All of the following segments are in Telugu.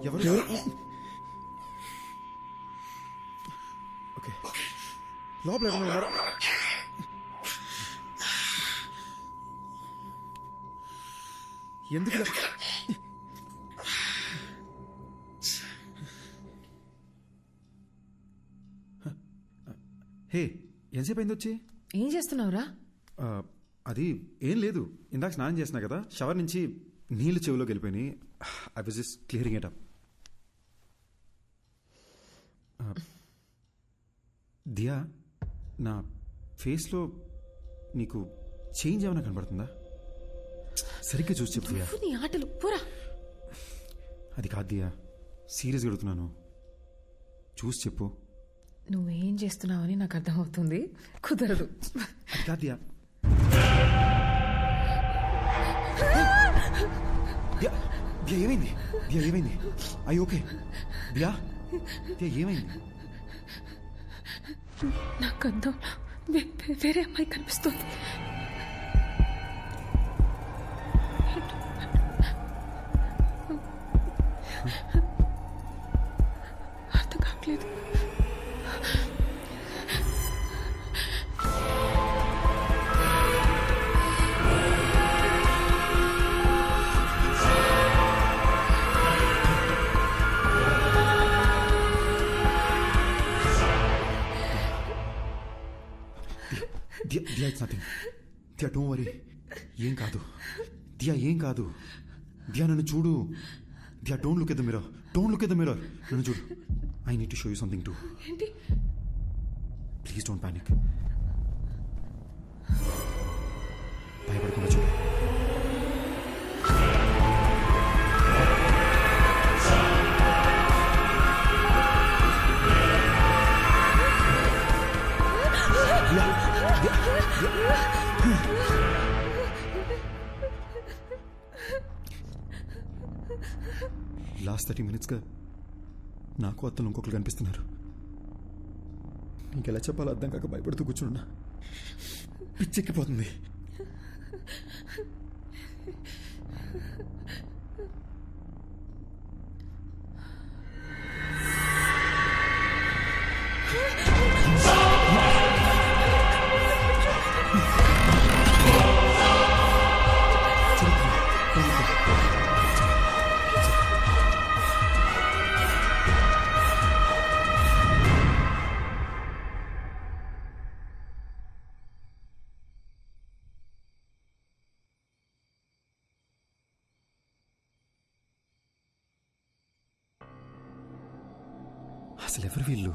ఎవరు? ఓకే, లోపల ఎవరైనా ఉన్నారా? ఎందుకు హే, ఎంతసేపు అయింది వచ్చి? ఏం చేస్తున్నావురా? అది ఏం లేదు, ఇందాక స్నానం చేసినా కదా, షవర్ నుంచి నీళ్ళు చెవిలోకి వెళ్ళిపోయినాయి. I was just clearing it up. Diya, నా ఫేస్లో నీకు చేంజ్ ఏమైనా కనబడుతుందా? సరిగ్గా చూసి చెప్పు దియా. నీ ఆటలు పోరా. అది కాదు దియా, సీరియస్గా అడుగుతున్నాను, చూసి చెప్పు. నువ్వేం చేస్తున్నావని నాకు అర్థమవుతుంది, కుదరదు. అది కాదు దియా. దియా, దియా ఏమైంది? దియా ఏమైంది? అయ్యి ఓకే దియా, దియా ఏమైంది? నాకు అర్థం, వేరే అమ్మాయి కనిపిస్తుంది. అర్థం కావట్లేదు. Diya, it's nothing. Diya, don't worry. ఏం కాదు దియా, ఏం కాదు. దియా నన్ను చూడు. Diya, don't look at the mirror. Don't look at the mirror. నన్ను చూడు. I need to show you something too. ఏంటి? Please don't panic. భయపడకుండా చూడు. లాస్ట్ 30 minutesగా నాకు అత్తలు ఇంకొకరు కనిపిస్తున్నారు. నీకెలా చెప్పాలో అర్థం కాక భయపడుతూ కూర్చున్నా. పిచ్చెక్కిపోతుంది. అసలు ఎవరు వీళ్ళు?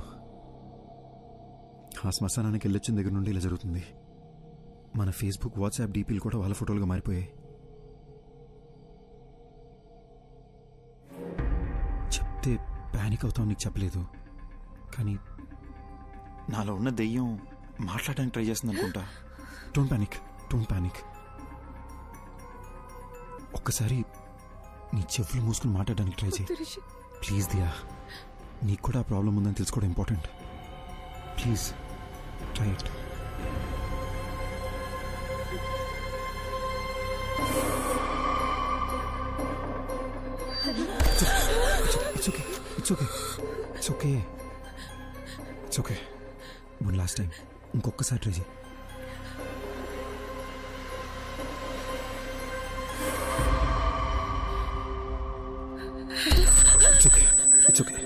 ఆ శ్మశానానికి వెళ్ళొచ్చిన దగ్గర నుండి ఇలా జరుగుతుంది. మన ఫేస్బుక్, వాట్సాప్ డీపీలు కూడా వాళ్ళ ఫోటోలుగా మారిపోయాయి. చెప్తే ప్యానిక్ అవుతావు, నీకు చెప్పలేదు. కానీ నాలో ఉన్న దెయ్యం మాట్లాడడానికి ట్రై చేస్తుంది అనుకుంటా. Don't panic, don't panic. ఒక్కసారి నీ చెవులు మూసుకుని మాట్లాడడానికి ట్రై చేయి ప్లీజ్. దియా, నీకు కూడా ఆ ప్రాబ్లం ఉందని తెలుసుకోవడం important. Please try it. It's okay. It's okay. It's okay. It's okay. One last time. ఇంకొకసారి ట్రై చేయి. It's okay. It's okay.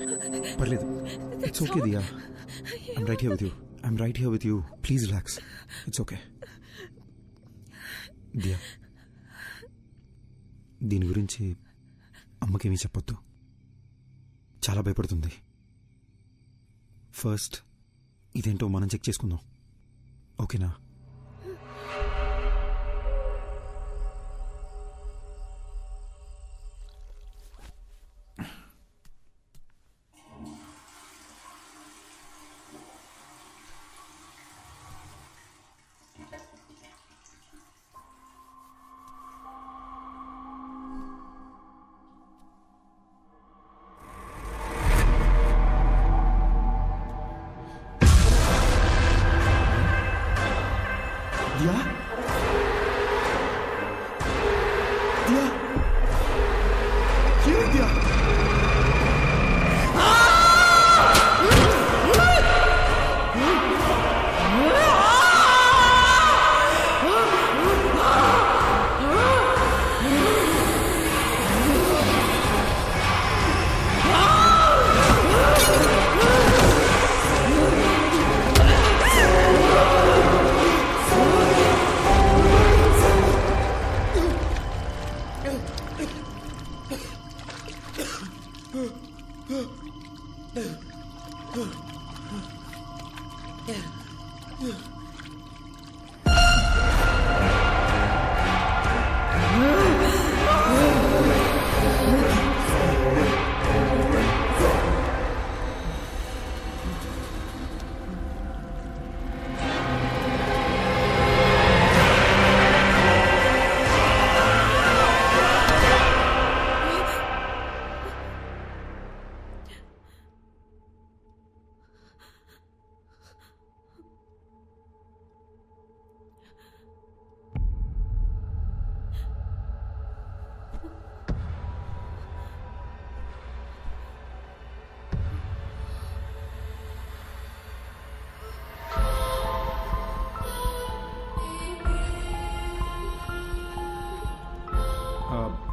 పర్లేదు. It's okay, Diya. I'm right here with you. I'm right here with you. Please relax. It's okay. Diya, దీని గురించి అమ్మకేమీ చెప్పొద్దు. చాలా భయపడుతుంది. ఫస్ట్ ఇదేంటో మనం చెక్ చేసుకుందాం, ఓకేనా?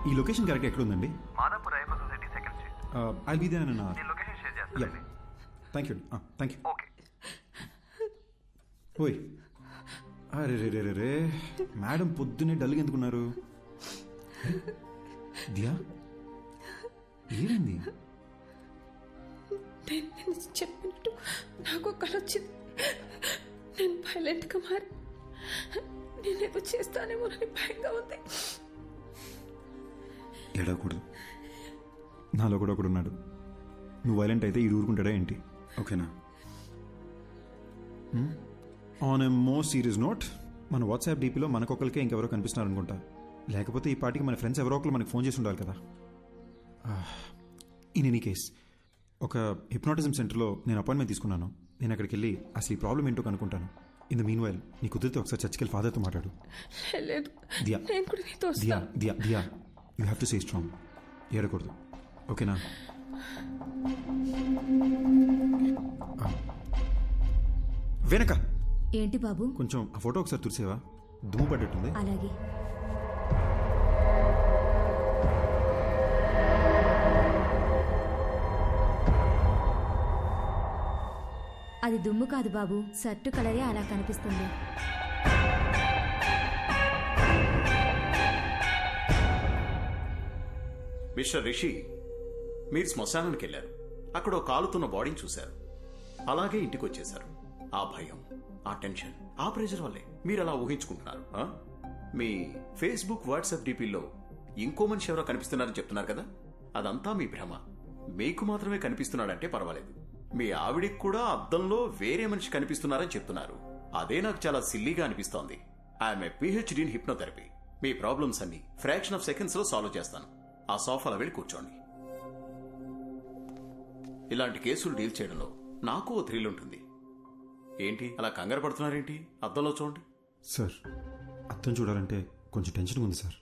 ఈ లొకేషన్ కరెక్ట్ ఎక్కడ ఉందండి? Madhapur Ayyappa society second street. I'll be there in నేను లొకేషన్ షేర్ చేస్తాను. Thank you. Thank you. Okay. ఓయ్, అరే రే రే రే, మేడం పొద్దున్నే డల్గా ఎందుకున్నారు? దియా, ఏమైంది? నేను చెప్పినట్టు నాకు కళ వచ్చింది. నేను వైలెంట్గా మారి నేనేదో చేస్తానేమోనని భయంగా ఉంది. ఏడవకూడదు, నాలో కూడా ఒకడు ఉన్నాడు. నువ్వు వైలెంట్ అయితే ఈ ఊరుకుంటాడా ఏంటి? ఓకేనా? On a more serious note, మన వాట్సాప్ డీపీలో మనకొకరికే ఇంకెవరో కనిపిస్తున్నారు అనుకుంటా. లేకపోతే ఈ పార్టీకి మన ఫ్రెండ్స్ ఎవరో ఒకరు మనకు ఫోన్ చేసి ఉండాలి కదా. ఇన్ ఎనీ కేస్, ఒక హిప్నాటిజం సెంటర్లో నేను అపాయింట్మెంట్ తీసుకున్నాను. నేను అక్కడికి వెళ్ళి అసలు ఈ ప్రాబ్లం ఏంటో కనుక్కుంటాను. ఇన్ ద మీన్ వైల్ నీ కుదిరితే ఒకసారి చర్చికి వెళ్ళి ఫాదర్తో మాట్లాడు. లేదు, దియా నేను కూడా నీతో Diya Diya Diya you have to stay strong. ఏడకూడదు, ఓకేనా? వెనక ఏంటి బాబు? కొంచెం ఆ ఫోటో ఒకసారి తుడిసేవా? దుమ్ము పడ్డట్టుంది. అలాగే. అది దుమ్ము కాదు బాబు, షర్టు కలరే అలా కనిపిస్తుంది. మిస్టర్ రిషి, మీరు శ్మశానానికి వెళ్ళారు. అక్కడ ఒక కాలుతున్న బాడీని చూశారు. అలాగే ఇంటికి వచ్చేశారు. ఆ భయం, ఆ టెన్షన్, ఆ ప్రెషర్ వల్లే మీరు అలా ఊహించుకుంటున్నారు. మీ ఫేస్బుక్, వాట్సాప్ డీపీల్లో ఇంకో మనిషి ఎవరో కనిపిస్తున్నారని చెప్తున్నారు కదా, అదంతా మీ భ్రమ. మీకు మాత్రమే కనిపిస్తున్నాడంటే పర్వాలేదు. మీ ఆవిడికి కూడా అద్దంలో వేరే మనిషి కనిపిస్తున్నారని చెప్తున్నారు. అదే నాకు చాలా సిల్లీగా అనిపిస్తోంది. I'm a PhD in hypnotherapy. Me problems అన్ని ఫ్రాక్షన్ ఆఫ్ సెకండ్స్ లో సాల్వ్ చేస్తాను. ఆ సోఫాలో వెళ్ళి కూర్చోండి. ఇలాంటి కేసులు డీల్ చేయడంలో నాకు ఓ థ్రిల్ ఉంటుంది. ఏంటి అలా కంగారు పడుతున్నారేంటి? అద్దంలో చూడండి. సార్, అద్దం చూడాలంటే కొంచెం టెన్షన్ ఉంది సార్.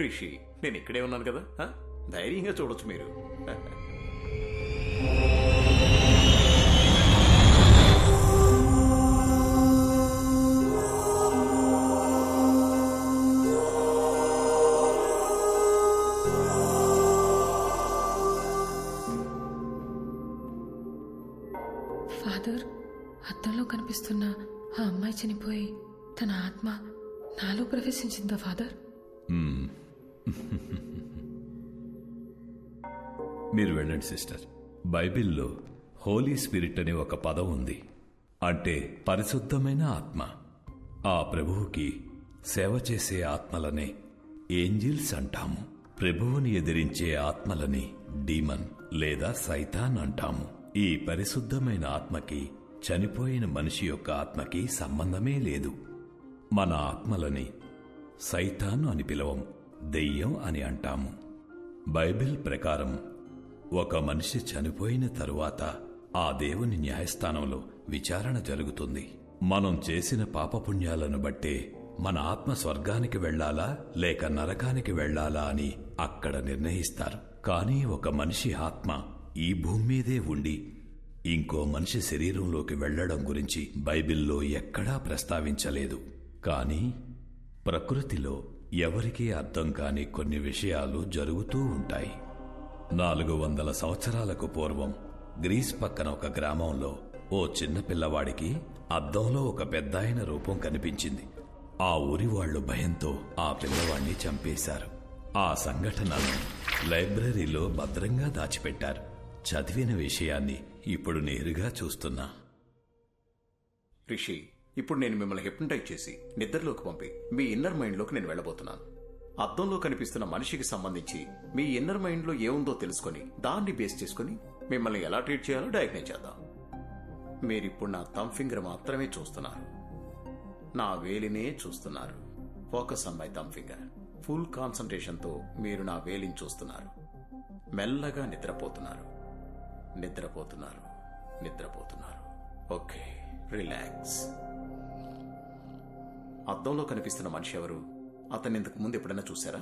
రిషి, నేను ఇక్కడే ఉన్నాను కదా, ధైర్యంగా చూడొచ్చు మీరు. ఫాదర్, అద్దంలో కనిపిస్తున్న ఆ అమ్మాయి చనిపోయి తన ఆత్మ నాలో ప్రవేశించిందా ఫాదర్? మీరు వెళ్ళండి సిస్టర్. బైబిల్లో హోలీ స్పిరిట్ అనే ఒక పదం ఉంది. అంటే పరిశుద్ధమైన ఆత్మ. ఆ ప్రభువుకి సేవ చేసే ఆత్మలనే ఏంజిల్స్ అంటాము. ప్రభువుని ఎదిరించే ఆత్మలని డీమన్ లేదా సైతాన్ అంటాము. ఈ పరిశుద్ధమైన ఆత్మకి చనిపోయిన మనిషి యొక్క ఆత్మకి సంబంధమే లేదు. మన ఆత్మలని సైతాను అని పిలవం, దెయ్యం అని అంటాము. బైబిల్ ప్రకారం ఒక మనిషి చనిపోయిన తరువాత ఆ దేవుని న్యాయస్థానంలో విచారణ జరుగుతుంది. మనం చేసిన పాపపుణ్యాలను బట్టే మన ఆత్మ స్వర్గానికి వెళ్లాలా లేక నరకానికి వెళ్లాలా అని అక్కడ నిర్ణయిస్తారు. కానీ ఒక మనిషి ఆత్మ ఈ భూమి మీదే ఉండి ఇంకో మనిషి శరీరంలోకి వెళ్లడం గురించి బైబిల్లో ఎక్కడా ప్రస్తావించలేదు. కానీ ప్రకృతిలో ఎవరికీ అర్థం కాని కొన్ని విషయాలు జరుగుతూ ఉంటాయి. 400 సంవత్సరాలకు పూర్వం గ్రీస్ పక్కన ఒక గ్రామంలో ఓ చిన్న పిల్లవాడికి అద్దంలో ఒక పెద్దాయన రూపం కనిపించింది. ఆ ఊరి వాళ్లు భయంతో ఆ పిల్లవాడిని చంపేశారు. ఆ సంఘటనను లైబ్రరీలో భద్రంగా దాచిపెట్టారు. చదివిన విషయాన్ని ఇప్పుడు నేరుగా చూస్తున్నా. రిషి, ఇప్పుడు నేను మిమ్మల్ని హిప్నటైజ్ చేసి నిద్రలోకి పంపి మీ ఇన్నర్ మైండ్లోకి నేను వెళ్ళబోతున్నాను. అద్దంలో కనిపిస్తున్న మనిషికి సంబంధించి మీ ఇన్నర్ మైండ్లో ఏముందో తెలుసుకొని దాన్ని బేస్ చేసుకుని మిమ్మల్ని ఎలా ట్రీట్ చేయాలో డయాగ్నైజ్ చేద్దాం. మీరిప్పుడు నా థంబ్ ఫింగర్ మాత్రమే చూస్తున్నారు, నా వేలినే చూస్తున్నారు. Focus on my thumb finger. Full కాన్సంట్రేషన్తో మీరు నా వేలిని చూస్తున్నారు. మెల్లగా నిద్రపోతున్నారు, నిద్రపోతున్నారు, నిద్రపోతున్నారు. Okay, relax. అద్దంలో కనిపిస్తున్న మనిషి ఎవరు? అతన్ని ఇంతకు ముందు ఎప్పుడైనా చూసారా?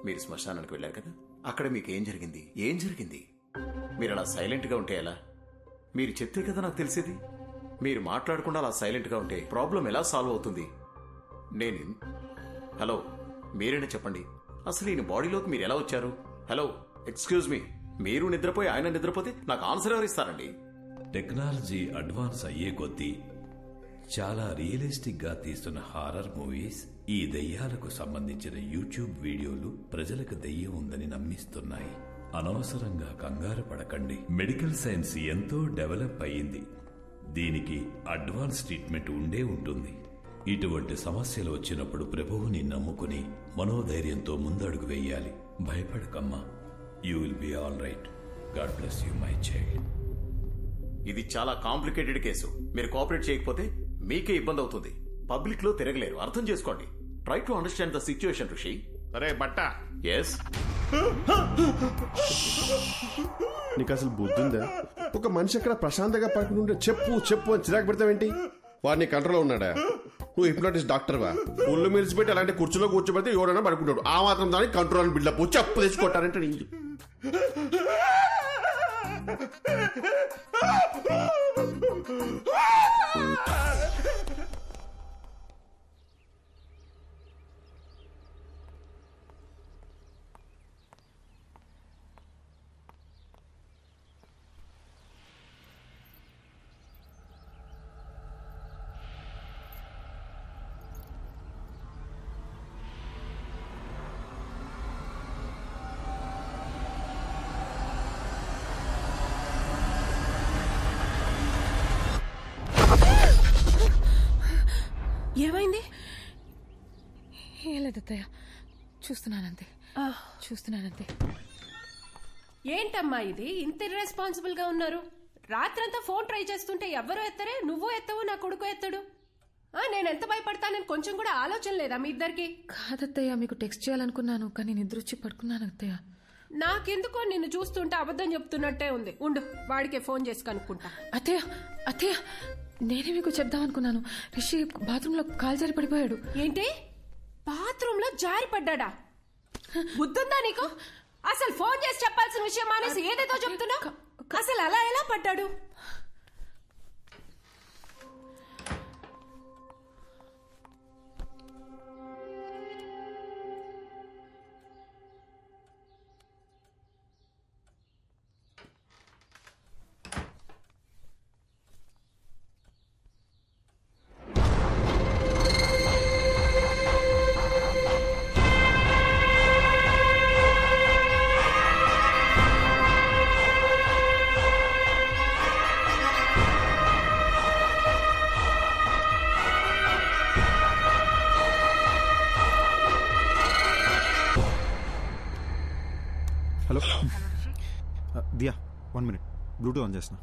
మీరు శ్మశానానికి వెళ్ళారు కదా, అక్కడ మీకు ఏం జరిగింది? ఏం జరిగింది? మీరు అలా సైలెంట్గా ఉంటే ఎలా? మీరు చెప్తే కదా నాకు తెలిసేది. మీరు మాట్లాడకుండా అలా సైలెంట్గా ఉంటే ప్రాబ్లం ఎలా సాల్వ్ అవుతుంది? హలో, మీరైనా చెప్పండి, అసలు ఈయన బాడీలోకి మీరు ఎలా వచ్చారు? హలో, ఎక్స్క్యూజ్ మీ, మీరు నిద్రపోయి ఆయన నిద్రపోతే నాకు ఆన్సర్ ఎవరు ఇస్తారండి? టెక్నాలజీ అడ్వాన్స్ అయ్యే కొద్దీ చాలా రియలిస్టిక్ గా తీస్తున్న హారర్ మూవీస్, ఈ దెయ్యాలకు సంబంధించిన యూట్యూబ్ వీడియోలు ప్రజలకు దెయ్యం ఉందని నమ్మిస్తున్నాయి. అనవసరంగా కంగారు పడకండి. మెడికల్ సైన్స్ ఎంతో డెవలప్ అయ్యింది. దీనికి అడ్వాన్స్ ట్రీట్మెంట్ ఉండే ఉంటుంది. ఇటువంటి సమస్యలు వచ్చినప్పుడు ప్రభువుని నమ్ముకుని మనోధైర్యంతో ముందడుగు వేయాలి. భయపడకమ్మా, you will be all right. God bless you my child. ఇది చాలా కాంప్లికేటెడ్ కేసు. మీరు కోఆపరేట్ చేయకపోతే మీకే ఇబ్బంది అవుతుంది. పబ్లిక్ లో తిరగలేరు, అర్థం చేసుకోండి. Try to understand the situation ఋషి. అరే బట్ట, ఎస్, నీకు అసలు బుద్ధుందా? ఒక మనిషి అక్కడ ప్రశాంతంగా పడుకుంటుంటే చెప్పు చెప్పు అని చిరాకు పెడతావేంటి? వాడిని కంట్రోల్లో ఉన్నాడా? నువ్వు హిప్నోటిస్ట్ డాక్టర్వా? ఒళ్ళు మెరిసిపెట్టి అలాంటి కుర్చీలో కూర్చోబెడితే ఎవరైనా పడుకుంటాడు. ఆ మాత్రం దానికి కంట్రోల్ బిల్డప్ చెప్పు తెచ్చుకుంటారంటే నీ ఏమైంది? ఏం లేదు అత్తయ్య, చూస్తున్నానంతే. ఏంటమ్మా ఇది ఇంత ఇర్రెస్పాన్సిబుల్ గా ఉన్నారు? రాత్రంతా ఫోన్ ట్రై చేస్తుంటే ఎవ్వరూ ఎత్తరే, నువ్వు ఎత్తవు, నా కొడుకు ఎత్తడు. నేను ఎంత భయపడతానని కొంచెం కూడా ఆలోచన లేదా మీ ఇద్దరికి? కాదత్తయ్య, మీకు టెక్స్ట్ చేయాలనుకున్నాను కానీ నిద్రొచ్చి పడుకున్నాను అత్తయ్య. నాకెందుకో నిన్ను చూస్తుంటే అబద్ధం చెప్తున్నట్టే ఉంది. ఉండు, వాడికే ఫోన్ చేసి కనుక్కుంటా. అత్తయ్య, నేనే మీకు చెప్దాం అనుకున్నాను. రిషి బాత్రూమ్ లో కాలు జారి పడిపోయాడు. ఏంటి? బాత్రూమ్ లో జారి పడ్డా? బుద్ధుందా నీకు? అసలు ఫోన్ చేసి చెప్పాల్సిన విషయం మానేసి ఏదేదో చెప్తున్నా. అసలు అలా ఎలా పడ్డాడు? Hello Diya, 1 minute, bluetooth on చేస్తున్నా.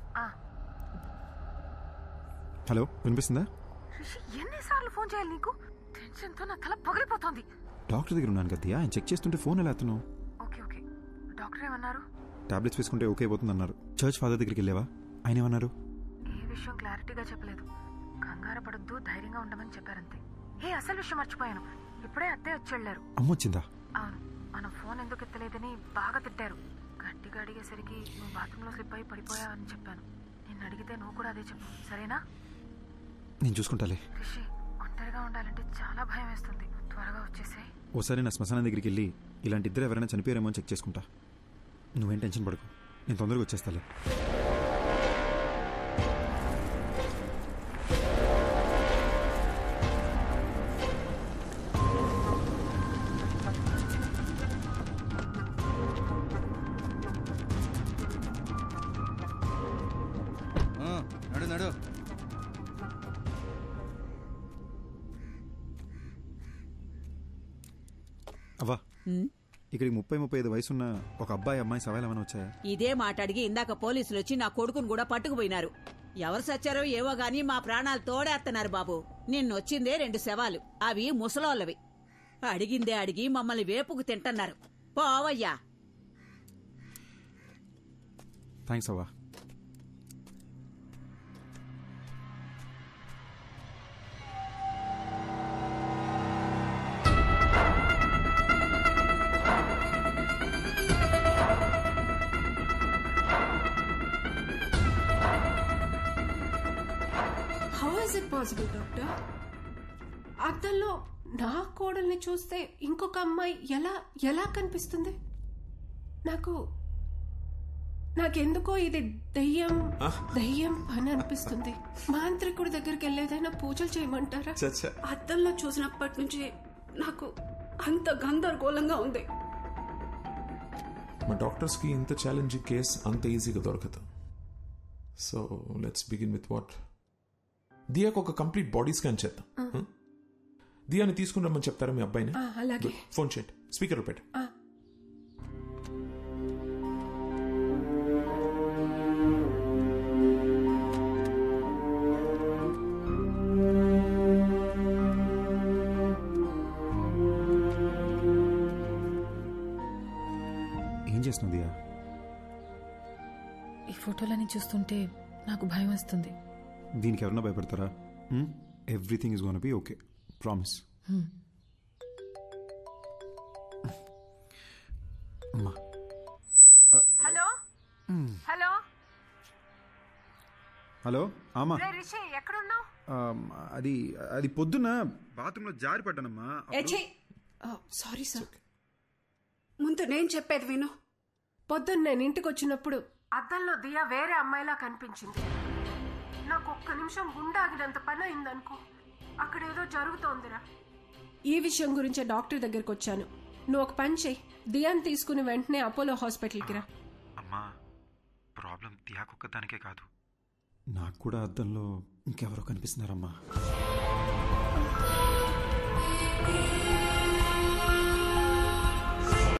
హలో, వినిపిస్తుందా? ఎన్నిసార్లు ఫోన్ చేయాలి నీకు? టెన్షన్ తో నా తల పగిలిపోతుంది. డాక్టర్ దగ్గర ఉన్నాను కదా దియా, ఆయన చెక్ చేస్తుంటే ఫోన్ ఎలా ఎత్తున్నావు? ఓకే, డాక్టర్ ఏమన్నారు? టాబ్లెట్స్ వేసుకుంటే ఓకే అయిపోతుంది అన్నారు. చర్చ్ ఫాదర్ దగ్గరికి వెళ్ళావా? ఆయన ఏమన్నారు? ఏ విషయం క్లారిటీగా చెప్పలేదు. కంగారు పడొద్దు, ధైర్యంగా ఉండమని చెప్పారంతే. అసలు విషయం మర్చిపోయాను. ఇప్పుడే అత్తే వచ్చి వెళ్ళారు. అమ్మొచ్చిందా? అవును, మనం ఫోన్ ఎందుకు ఎత్తలేదని బాగా తిట్టారు. గట్టిగా అడిగేసరికి నువ్వు బాత్రూంలో స్లిప్ అయి పడిపోయావని చెప్పాను. నిన్ను అడిగితే నువ్వు కూడా అదే చెప్పు, సరేనా? నేను చూసుకుంటాలే. రిషి, ఒంటరిగా ఉండాలంటే చాలా భయం వేస్తుంది. త్వరగా వచ్చేసాయి. ఓసారి నా శ్మశానం దగ్గరికి వెళ్ళి ఇలాంటి ఇద్దరు ఎవరైనా చనిపోయారేమో అని చెక్ చేసుకుంటా. నువ్వేం టెన్షన్ పడకు, నేను తొందరగా వచ్చేస్తాలే. ఇక్కడికి 30-35 వయసున్న ఒక అబ్బాయి అమ్మాయి సవాలు ఏమైనా వచ్చాయా? ఇదే మాట అడిగి ఇందాక పోలీసులు వచ్చి నా కొడుకును కూడా పట్టుకుపోయినారు. ఎవరు సచ్చారో ఏవో గాని మా ప్రాణాలు తోడేస్తున్నారు బాబు. నిన్నొచ్చిందే 2 శవాలు, అవి ముసలోళ్ళవి. అడిగిందే అడిగి మమ్మల్ని వేపుకు తింటన్నారు. పోవయ్యా. థ్యాంక్స్ అవ్వా. How is it possible doctor? అద్దంలో నా కోడల్ని చూస్తే ఇంకొక అమ్మాయి ఎలా ఎలా కనిపిస్తుంది? నాకెందుకో ఇది దయ్యం పని అనిపిస్తుంది. మాంత్రికుడి దగ్గరికి వెళ్ళేదైనా పూజలు చేయమంటారా? అద్దంలో చూసినప్పటి నుంచి నాకు అంత గందరగోళంగా ఉంది. మా డాక్టర్స్కి ఇంత ఛాలెంజింగ్ కేస్ అంత ఈజీగా దొరకదు. So let's begin with what. దియాకు ఒక కంప్లీట్ బాడీ స్కాన్ చేద్దాం. దియాని తీసుకుని రమ్మని చెప్తారా మీ అబ్బాయిని? అలాగే. ఫోన్ చేయండి, స్పీకర్ పెట్టు. ఏం చేస్తున్నావు దియా? ఈ ఫోటోలని చూస్తుంటే నాకు భయం వస్తుంది. దీనికి ఎవరన్నా భయపడతారా? Everything is gonna be okay, promise. అమ్మా. హలో హలో హలో ఆమా. రిషి ఎక్కడున్నావు? అది పొద్దున్న బాత్రూంలో జారి పడ్డానమ్మా. Sorry sir. ముందు నేను చెప్పేది విను. పొద్దున్న నేను ఇంటికి వచ్చినప్పుడు అద్దంలో దియా వేరే అమ్మాయిలా కనిపించింది. నాకు ఒక్క నిమిషం గుండె ఆగినంత పని అయిందనుకో. అక్కడ ఏదో జరుగుతోందిరా. ఈ విషయం గురించే డాక్టర్ దగ్గరికి వచ్చాను. నువ్వు ఒక పని చెయ్యి, దియాని తీసుకుని వెంటనే అపోలో హాస్పిటల్కి రా. అమ్మా, ప్రాబ్లం దియాకొక్కదానికే కాదు, నాకు కూడా అద్దంలో ఇంకెవరో కనిపిస్తున్నారమ్మా.